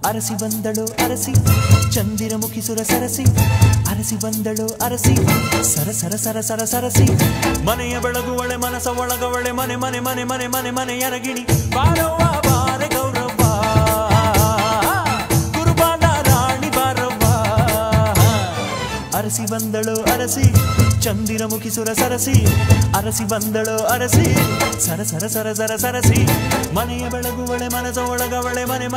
ಅರಸಿ ಬಂದಳು ಅರಸಿ ಚಂದಿರಮುಖಿ ಸುರ ಸರಸಿ ಅರಸಿ ಬಂದಳು ಅರಸಿ ಸರ ಸರ ಸರ ಸರ ಸರಸಿ ಮನೆಯ ಬೆಳಗುವಳೆ ಮನಸ ಒಳಗವಳೆ ಮನೆ ಮನೆ ಮನೆ ಮನೆ ಮನೆ ಮನೆ ಎರಗಿಣಿ ಬಾರವ್ವ ಬಾರೆ ಗೌರವ್ವ ಗುರುಬಾಲ ರಾಣಿ ಬಾರವ್ವ ಅರಸಿ ಬಂದಳು ಅರಸಿ ಚಂದಿರಮುಖಿ ಸುರ ಸರಸಿ ಅರಸಿ ಬಂದಳು ಅರಸಿ ಸರ ಸರ ಸರ ಸರ ಸರಸಿ ಮನೆಯ ಬೆಳಗುವಳೆ ಮನಸ ಒಳಗವಳೆ ಮನೆ